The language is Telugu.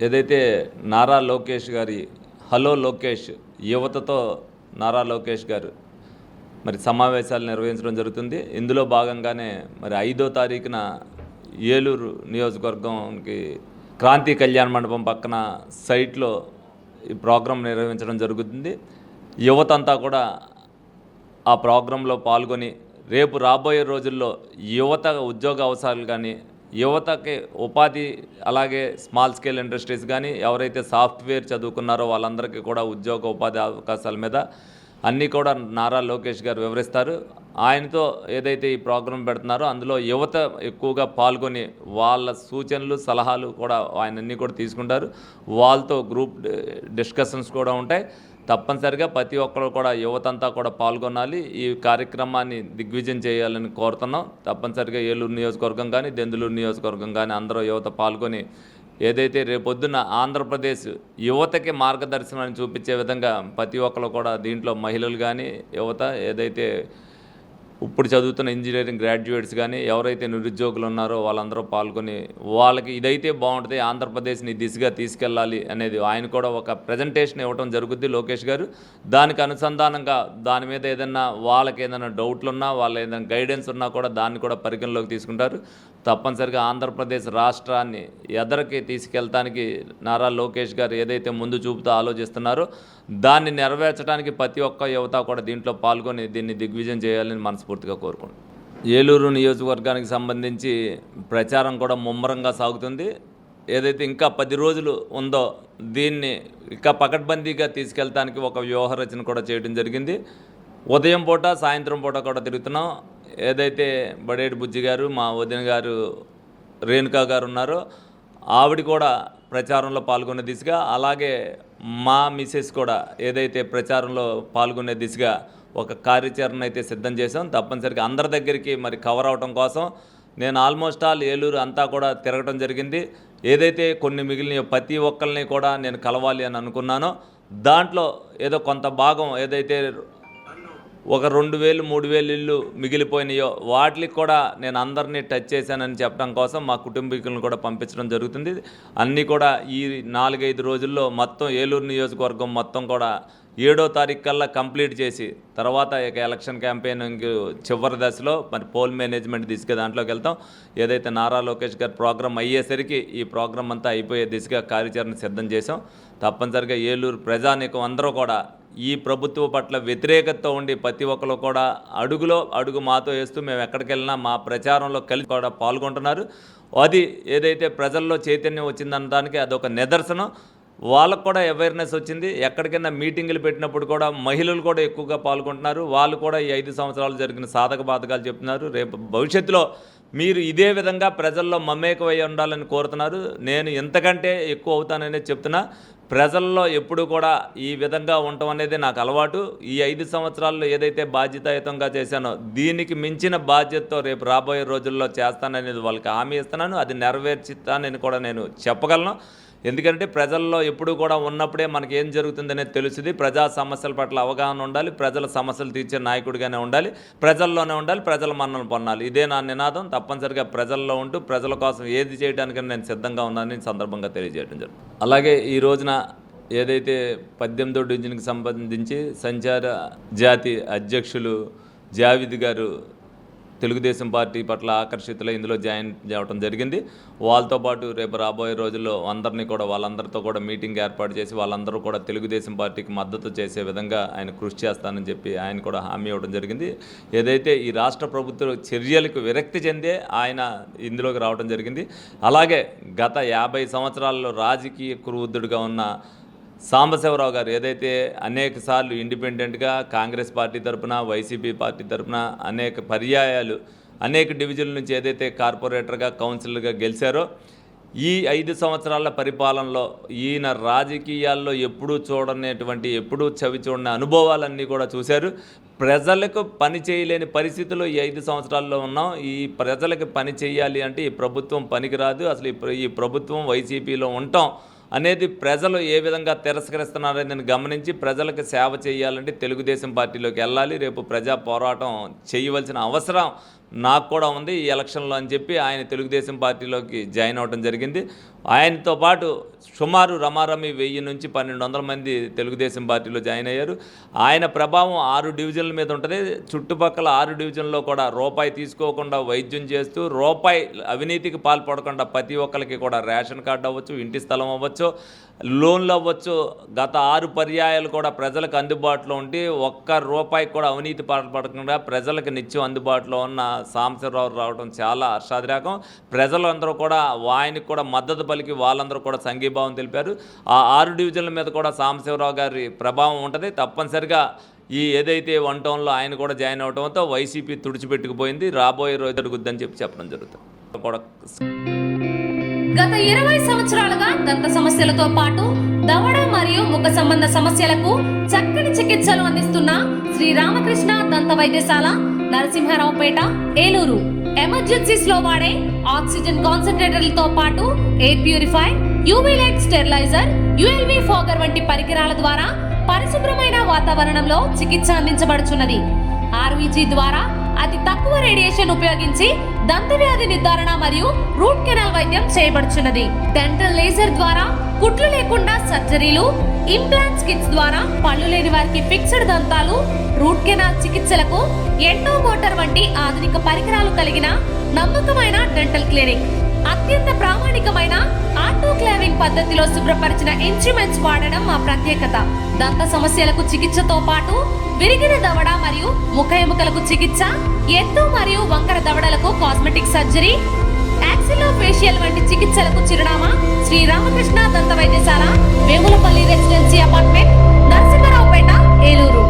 ఏదైతే నారా లోకేష్ గారి హలో లోకేష్ యువతతో నారా లోకేష్ గారు మరి సమావేశాలు నిర్వహించడం జరుగుతుంది. ఇందులో భాగంగానే మరి 5వ తారీఖున ఏలూరు నియోజకవర్గంకి క్రాంతి కళ్యాణ మండపం పక్కన సైట్లో ఈ ప్రోగ్రాం నిర్వహించడం జరుగుతుంది. యువత అంతా కూడా ఆ ప్రోగ్రాంలో పాల్గొని రేపు రాబోయే రోజుల్లో యువత ఉద్యోగ అవకాశాలు కానీ, యువతకి ఉపాధి, అలాగే స్మాల్ స్కేల్ ఇండస్ట్రీస్ కానీ, ఎవరైతే సాఫ్ట్వేర్ చదువుకున్నారో వాళ్ళందరికీ కూడా ఉద్యోగ ఉపాధి అవకాశాల మీద అన్నీ కూడా నారా లోకేష్ గారు వివరిస్తారు. ఆయనతో ఏదైతే ఈ ప్రోగ్రాం పెడుతున్నారో అందులో యువత ఎక్కువగా పాల్గొని వాళ్ళ సూచనలు సలహాలు కూడా ఆయన అన్నీ కూడా తీసుకుంటారు. వాళ్ళతో గ్రూప్ డిస్కషన్స్ కూడా ఉంటాయి. తప్పనిసరిగా ప్రతి ఒక్కరు కూడా యువతంతా కూడా పాల్గొనాలి. ఈ కార్యక్రమాన్ని దిగ్విజయం చేయాలని కోరుతున్నాం. తప్పనిసరిగా ఏలూరు నియోజకవర్గం కానీ, దెందులూరు నియోజకవర్గం కానీ అందరూ యువత పాల్గొని ఏదైతే రేపొద్దున ఆంధ్రప్రదేశ్ యువతకి మార్గదర్శనాన్ని చూపించే విధంగా ప్రతి ఒక్కరు కూడా దీంట్లో మహిళలు కానీ, యువత ఏదైతే ఇప్పుడు చదువుతున్న ఇంజనీరింగ్ గ్రాడ్యుయేట్స్ కానీ, ఎవరైతే నిరుద్యోగులు ఉన్నారో వాళ్ళందరూ పాల్గొని వాళ్ళకి ఇదైతే బాగుంటుంది, ఆంధ్రప్రదేశ్ని దిశగా తీసుకెళ్ళాలి అనేది ఆయన కూడా ఒక ప్రజెంటేషన్ ఇవ్వడం జరుగుద్ది లోకేష్ గారు. దానికి అనుసంధానంగా దాని మీద ఏదైనా వాళ్ళకి ఏదైనా డౌట్లు ఉన్నా, వాళ్ళ ఏదైనా గైడెన్స్ ఉన్నా కూడా దాన్ని కూడా పరిగణలోకి తీసుకుంటారు. తప్పనిసరిగా ఆంధ్రప్రదేశ్ రాష్ట్రాన్ని ఎదరికి తీసుకెళ్తానికి నారా లోకేష్ గారు ఏదైతే ముందు చూపుతూ ఆలోచిస్తున్నారో దాన్ని నెరవేర్చడానికి ప్రతి ఒక్క యువత కూడా దీంట్లో పాల్గొని దీన్ని దిగ్విజయం చేయాలని మనస్ఫూర్తిగా కోరుకుంటున్నాను. ఏలూరు నియోజకవర్గానికి సంబంధించి ప్రచారం కూడా ముమ్మరంగా సాగుతుంది. ఏదైతే ఇంకా 10 రోజులు ఉందో దీన్ని ఇంకా పకడ్బందీగా తీసుకెళ్తానికి ఒక వ్యూహరచన కూడా చేయడం జరిగింది. ఉదయం పూట, సాయంత్రం పూట కూడా తిరుగుతున్నాం. ఏదైతే బడేటి బుజ్జి గారు, మా వదిన గారు రేణుకా గారు ఉన్నారో ఆవిడ కూడా ప్రచారంలో పాల్గొనే దిశగా, అలాగే మా మిసెస్ కూడా ఏదైతే ప్రచారంలో పాల్గొనే దిశగా ఒక కార్యాచరణ అయితే సిద్ధం చేసాం. తప్పనిసరిగా అందరి దగ్గరికి మరి కవర్ అవడం కోసం నేను ఆల్మోస్ట్ ఆల్ ఏలూరు అంతా కూడా తిరగడం జరిగింది. ఏదైతే కొన్ని మిగిలిన ప్రతి ఒక్కరిని కూడా నేను కలవాలి అని అనుకున్నానో దాంట్లో ఏదో కొంత భాగం ఏదైతే ఒక 2000, 3000 ఇళ్ళు మిగిలిపోయినాయో వాటికి కూడా నేను అందరినీ టచ్ చేశానని చెప్పడం కోసం మా కుటుంబీకులను కూడా పంపించడం జరుగుతుంది. అన్నీ కూడా ఈ 4-5 రోజుల్లో మొత్తం ఏలూరు నియోజకవర్గం మొత్తం కూడా 7వ తారీఖు కల్లా కంప్లీట్ చేసి తర్వాత ఇక ఎలక్షన్ క్యాంపెయినింగ్ చివరి దశలో మరి పోల్ మేనేజ్మెంట్ దిశగా దాంట్లోకి వెళ్తాం. ఏదైతే నారా లోకేష్ గారి ప్రోగ్రాం అయ్యేసరికి ఈ ప్రోగ్రాం అంతా అయిపోయే దిశగా కార్యాచరణ సిద్ధం చేసాం. తప్పనిసరిగా ఏలూరు ప్రజానీకం అందరూ కూడా ఈ ప్రభుత్వం పట్ల వ్యతిరేకతతో ఉండి ప్రతి ఒక్కరు కూడా అడుగులో అడుగు మాతో వేస్తూ మేము ఎక్కడికి వెళ్ళినా మా ప్రచారంలో కలిసి కూడా పాల్గొంటున్నారు. అది ఏదైతే ప్రజల్లో చైతన్యం వచ్చిందనడానికి అదొక నిదర్శనం. వాళ్ళకు కూడా అవేర్నెస్ వచ్చింది. ఎక్కడికైనా మీటింగులు పెట్టినప్పుడు కూడా మహిళలు కూడా ఎక్కువగా పాల్గొంటున్నారు. వాళ్ళు కూడా ఈ 5 సంవత్సరాలు జరిగిన సాధక బాధకాలు చెప్తున్నారు. రేపు భవిష్యత్తులో మీరు ఇదే విధంగా ప్రజల్లో మమేకమై ఉండాలని కోరుతున్నారు. నేను ఎంతకంటే ఎక్కువ అవుతాననే చెప్తున్నా. ప్రజల్లో ఎప్పుడు కూడా ఈ విధంగా ఉండటం అనేది నాకు అలవాటు. ఈ 5 సంవత్సరాల్లో ఏదైతే బాధ్యతాయుతంగా చేశానో దీనికి మించిన బాధ్యతతో రేపు రాబోయే రోజుల్లో చేస్తాననేది వాళ్ళకి హామీ ఇస్తున్నాను. అది నెరవేర్చుతానని కూడా నేను చెప్పగలను. ఎందుకంటే ప్రజల్లో ఎప్పుడు కూడా ఉన్నప్పుడే మనకి ఏం జరుగుతుందనేది తెలుస్తుంది. ప్రజా సమస్యల పట్ల అవగాహన ఉండాలి, ప్రజల సమస్యలు తీర్చే నాయకుడిగానే ఉండాలి, ప్రజల్లోనే ఉండాలి, ప్రజల మన్ననలు పొందాలి. ఇదే నా నినాదం. తప్పనిసరిగా ప్రజల్లో ఉంటూ ప్రజల కోసం ఏది చేయడానికని నేను సిద్ధంగా ఉన్నానని సందర్భంగా తెలియజేయడం జరుగుతుంది. అలాగే ఈ రోజున ఏదైతే 18వ డివిజన్కి సంబంధించి సంచార జాతి అధ్యక్షులు జావిద్ గారు తెలుగుదేశం పార్టీ పట్ల ఆకర్షితులై ఇందులో జాయిన్ అవ్వడం జరిగింది. వాళ్ళతో పాటు రేపు రాబోయే రోజుల్లో అందరినీ కూడా వాళ్ళందరితో కూడా మీటింగ్ ఏర్పాటు చేసి వాళ్ళందరూ కూడా తెలుగుదేశం పార్టీకి మద్దతు చేసే విధంగా ఆయన కృషి చేస్తానని చెప్పి ఆయన కూడా హామీ ఇవ్వడం జరిగింది. ఏదైతే ఈ రాష్ట్ర ప్రభుత్వ చర్యలకు విరక్తి చెందే ఆయన ఇందులోకి రావడం జరిగింది. అలాగే గత 50 సంవత్సరాల్లో రాజకీయ కురువృద్ధుడిగా ఉన్న సాంబశివరావు గారు ఏదైతే అనేక సార్లు ఇండిపెండెంట్గా కాంగ్రెస్ పార్టీ తరఫున, వైసీపీ పార్టీ తరఫున అనేక పర్యాయాలు అనేక డివిజన్ల నుంచి ఏదైతే కార్పొరేటర్గా, కౌన్సిలర్గా గెలిచారో ఈ 5 సంవత్సరాల పరిపాలనలో ఈయన రాజకీయాల్లో ఎప్పుడూ చూడనటువంటి, ఎప్పుడూ చవి చూడని అనుభవాలన్నీ కూడా చూశారు. ప్రజలకు పని చేయలేని పరిస్థితుల్లో ఈ 5 సంవత్సరాల్లో ఉన్నాం. ఈ ప్రజలకు పని చేయాలి అంటే ఈ ప్రభుత్వం పనికిరాదు, అసలు ఈ ప్రభుత్వం వైసీపీలో ఉంటాం అనేది ప్రజలు ఏ విధంగా తిరస్కరిస్తున్నారని గమనించి ప్రజలకు సేవ చేయాలంటే తెలుగుదేశం పార్టీలోకి వెళ్ళాలి. రేపు ప్రజా పోరాటం చేయవలసిన అవసరం నాకు కూడా ఉంది ఈ ఎలక్షన్లో అని చెప్పి ఆయన తెలుగుదేశం పార్టీలోకి జాయిన్ అవ్వడం జరిగింది. ఆయనతో పాటు సుమారు రమారమి 1000 నుంచి 1200 మంది తెలుగుదేశం పార్టీలో జాయిన్ అయ్యారు. ఆయన ప్రభావం 6 డివిజన్ల మీద ఉంటుంది. చుట్టుపక్కల 6 డివిజన్లో కూడా రూపాయి తీసుకోకుండా వైద్యం చేస్తూ, రూపాయి అవినీతికి పాల్పడకుండా ప్రతి ఒక్కరికి కూడా రేషన్ కార్డు అవ్వచ్చు, ఇంటి స్థలం అవ్వచ్చు, లోన్లు అవ్వచ్చు, గత 6 పర్యాయాలు కూడా ప్రజలకు అందుబాటులో ఉండి ఒక్క రూపాయికి కూడా అవినీతి పాల్పడకుండా ప్రజలకు నిత్యం అందుబాటులో ఉన్న సాంబశివరావు రావడం చాలా హర్షాతిరేకం. ప్రజలందరూ కూడా ఆయనకు కూడా మద్దతు పలికి వాళ్ళందరూ కూడా సంఘీభావం తెలిపారు. ఆ 6 డివిజన్ల మీద కూడా సాంబశివరావు గారి ప్రభావం ఉంటుంది. తప్పనిసరిగా ఈ ఏదైతే 1 టౌన్లో ఆయన కూడా జాయిన్ అవడంతో వైసీపీ తుడిచిపెట్టుకుపోయింది. రాబోయే రోజు జరుగుద్దని చెప్పడం జరుగుతుంది కూడా. గత 20 సంవత్సరాలుగా దంత సమస్యలతో పాటు దవడ మరియు ముఖ సంబంధ సమస్యలకు చక్కని చికిత్సలు అందిస్తున్న శ్రీ రామకృష్ణ దంత వైద్యశాల, నరసింహారావుపేట, ఏలూరు. ఎమర్జెన్సీస్ లో వాడే ఆక్సిజన్ కాన్సంట్రేటర్లతో పాటు air purify, UV light steriliser, ULV fogger వంటి పరికరాల ద్వారా పరిశుభ్రమైన వాతావరణంలో చికిత్స అందించబడుచున్నది. ఆర్వీజీ ద్వారా అతి తక్కువ రేడియేషన్ ఉపయోగించి దంత వ్యాధి నిర్ధారణ మరియు రూట్ కెనాల్ వైద్యం చేయబడుచున్నది. డెంటల్ లేజర్ ద్వారా కుట్లు లేకుండా సర్జరీలు, ఇంప్లాంట్స్ కిట్స్ ద్వారా పళ్ళు లేని వారికి ఫిక్స్డ్ దంతాలు, రూట్ కెనాల్ చికిత్సలకు ఎండో మోటార్ వంటి ఆధునిక పరికరాలు కలిగిన నమ్మకమైన డెంటల్ క్లినిక్. అత్యంత ప్రామాణికమైన ఆటోక్లావింగ్ పద్ధతిలో శుభ్రపరిచిన ఇన్స్ట్రుమెంట్స్ వాడడం మా ప్రత్యేకత. దంత సమస్యలకు చికిత్సతో పాటు విరిగిన దవడ మరియు ముఖ ఎముకలకు చికిత్స, ఎత్తు మరియు వంకర దవడలకు కాస్మెటిక్ సర్జరీ, యాక్సిలోఫేషియల్ వంటి చికిత్సలకు చిరునామా శ్రీ రామకృష్ణ దంత వైద్యశాల, వేములపల్లి రెసిడెన్సీ అపార్ట్మెంట్, నరసింహారావుపేట, ఏలూరు.